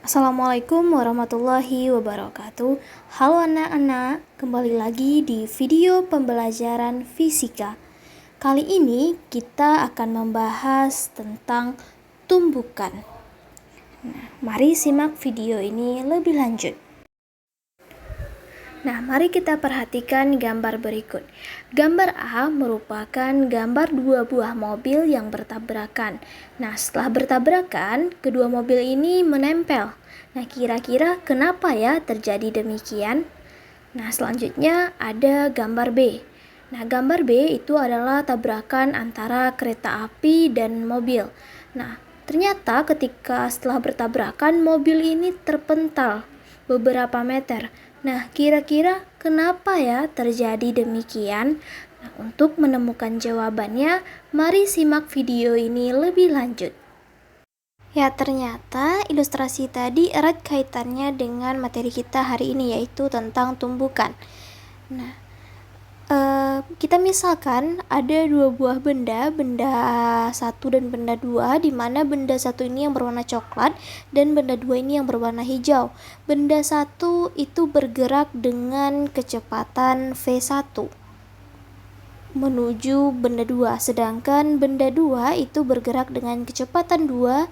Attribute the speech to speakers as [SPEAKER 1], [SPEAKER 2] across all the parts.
[SPEAKER 1] Assalamualaikum warahmatullahi wabarakatuh. Halo anak-anak, kembali lagi di video pembelajaran fisika. Kali ini kita akan membahas tentang tumbukan. Mari simak video ini lebih lanjut. Mari kita perhatikan gambar berikut. Gambar A merupakan gambar dua buah mobil yang bertabrakan. Setelah bertabrakan, kedua mobil ini menempel. Kira-kira kenapa ya terjadi demikian? Selanjutnya ada gambar B. Gambar B itu adalah tabrakan antara kereta api dan mobil. Ternyata ketika setelah bertabrakan, mobil ini terpental beberapa meter. Kira-kira kenapa ya terjadi demikian? Untuk menemukan jawabannya, mari simak video ini lebih lanjut. Ternyata ilustrasi tadi erat kaitannya dengan materi kita hari ini, yaitu tentang tumbukan. Kita misalkan ada dua buah benda 1 dan benda 2, di mana benda 1 ini yang berwarna coklat dan benda 2 ini yang berwarna hijau. Benda 1 itu bergerak dengan kecepatan V1 menuju benda 2, sedangkan benda 2 itu bergerak dengan kecepatan 2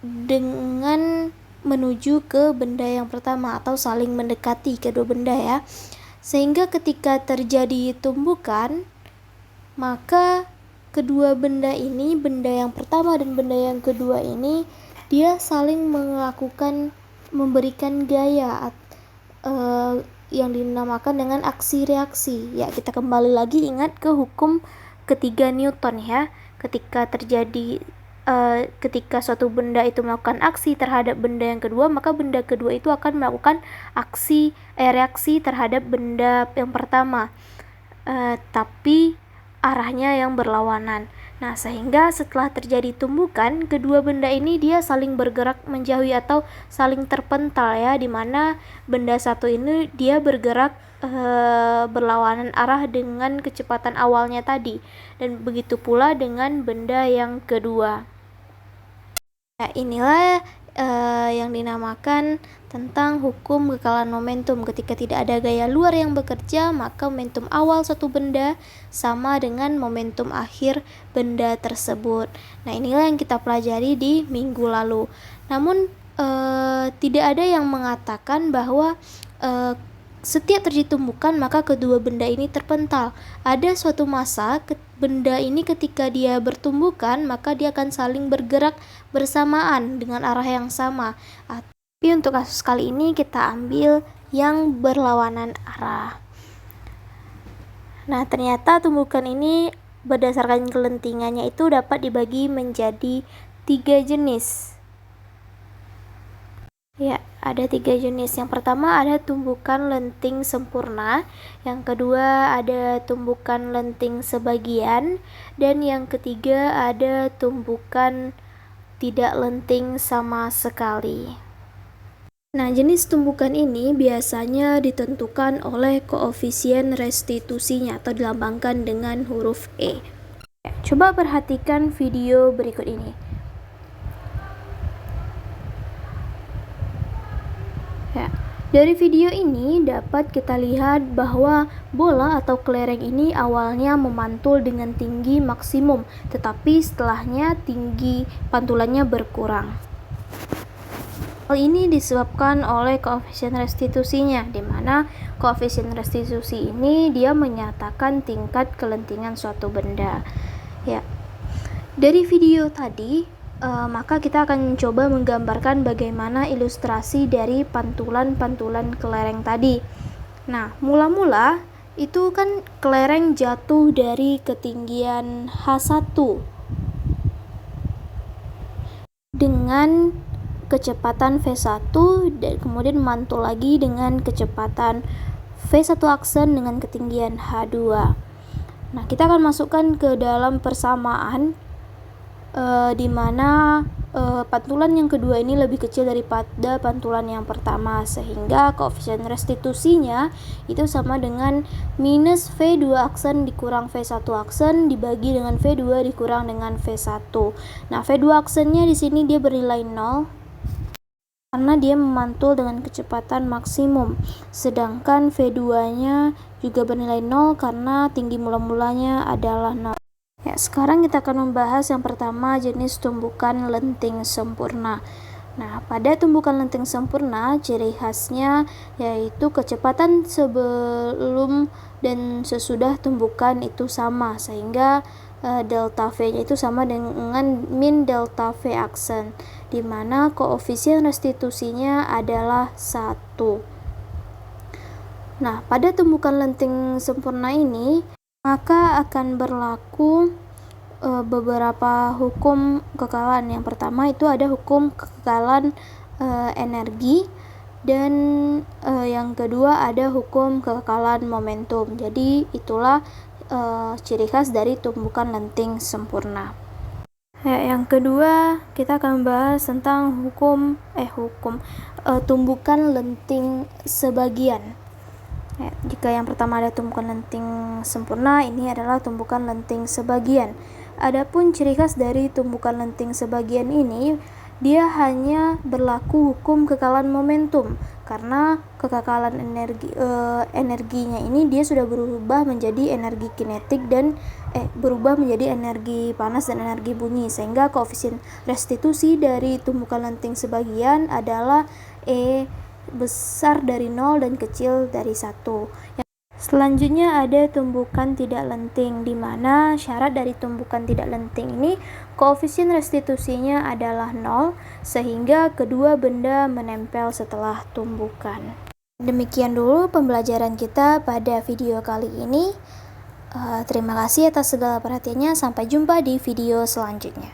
[SPEAKER 1] dengan menuju ke benda yang pertama, atau saling mendekati kedua benda ya. Sehingga ketika terjadi tumbukan, maka kedua benda ini, benda yang pertama dan benda yang kedua ini, dia saling memberikan gaya yang dinamakan dengan aksi reaksi. Kita kembali lagi ingat ke hukum ketiga Newton ya. Ketika suatu benda itu melakukan aksi terhadap benda yang kedua, maka benda kedua itu akan melakukan reaksi terhadap benda yang pertama, tapi arahnya yang berlawanan. Sehingga setelah terjadi tumbukan, kedua benda ini dia saling bergerak menjauhi atau saling terpental ya, dimana benda satu ini dia bergerak berlawanan arah dengan kecepatan awalnya tadi, dan begitu pula dengan benda yang kedua. Inilah yang dinamakan tentang hukum kekalan momentum. Ketika tidak ada gaya luar yang bekerja, maka momentum awal suatu benda sama dengan momentum akhir benda tersebut. Inilah yang kita pelajari di minggu lalu. Namun tidak ada yang mengatakan bahwa setiap terjadi tumbukan maka kedua benda ini terpental. Ada suatu masa benda ini ketika dia bertumbukan, maka dia akan saling bergerak bersamaan dengan arah yang sama. Tapi untuk kasus kali ini kita ambil yang berlawanan arah. Ternyata tumbukan ini berdasarkan kelentingannya itu dapat dibagi menjadi 3 jenis. Ada 3 jenis. Yang pertama ada tumbukan lenting sempurna, yang kedua ada tumbukan lenting sebagian, dan yang ketiga ada tumbukan tidak lenting sama sekali. Jenis tumbukan ini biasanya ditentukan oleh koefisien restitusinya atau dilambangkan dengan huruf E. Coba perhatikan video berikut ini. Dari video ini dapat kita lihat bahwa bola atau kelereng ini awalnya memantul dengan tinggi maksimum, tetapi setelahnya tinggi pantulannya berkurang. Hal ini disebabkan oleh koefisien restitusinya, di mana koefisien restitusi ini dia menyatakan tingkat kelentingan suatu benda. Dari video tadi maka kita akan mencoba menggambarkan bagaimana ilustrasi dari pantulan-pantulan kelereng tadi. Mula-mula itu kan kelereng jatuh dari ketinggian H1 dengan kecepatan V1 dan kemudian mantul lagi dengan kecepatan V1 aksen dengan ketinggian H2. Kita akan masukkan ke dalam persamaan di mana pantulan yang kedua ini lebih kecil daripada pantulan yang pertama, sehingga koefisien restitusinya itu sama dengan minus V2 aksen dikurang V1 aksen dibagi dengan V2 dikurang dengan V1. V2 aksennya di sini dia bernilai 0, karena dia memantul dengan kecepatan maksimum, sedangkan V2-nya juga bernilai 0 karena tinggi mula-mulanya adalah 0. Ya, sekarang kita akan membahas yang pertama, jenis tumbukan lenting sempurna. Nah, pada tumbukan lenting sempurna, ciri khasnya yaitu kecepatan sebelum dan sesudah tumbukan itu sama, sehingga delta V-nya itu sama dengan min delta V aksen, di mana koefisien restitusinya adalah 1. Nah, pada tumbukan lenting sempurna ini, maka akan berlaku beberapa hukum kekekalan. Yang pertama itu ada hukum kekekalan energi, dan yang kedua ada hukum kekekalan momentum. Jadi itulah ciri khas dari tumbukan lenting sempurna. Yang kedua kita akan membahas tentang tumbukan lenting sebagian. Jika yang pertama ada tumbukan lenting sempurna, ini adalah tumbukan lenting sebagian. Adapun ciri khas dari tumbukan lenting sebagian ini, dia hanya berlaku hukum kekekalan momentum, karena kekekalan energinya ini dia sudah berubah menjadi energi kinetik dan berubah menjadi energi panas dan energi bunyi, sehingga koefisien restitusi dari tumbukan lenting sebagian adalah E besar dari 0 dan kecil dari 1. Selanjutnya ada tumbukan tidak lenting, di mana syarat dari tumbukan tidak lenting ini koefisien restitusinya adalah 0, sehingga kedua benda menempel setelah tumbukan. Demikian dulu pembelajaran kita pada video kali ini. Terima kasih atas segala perhatiannya. Sampai jumpa di video selanjutnya.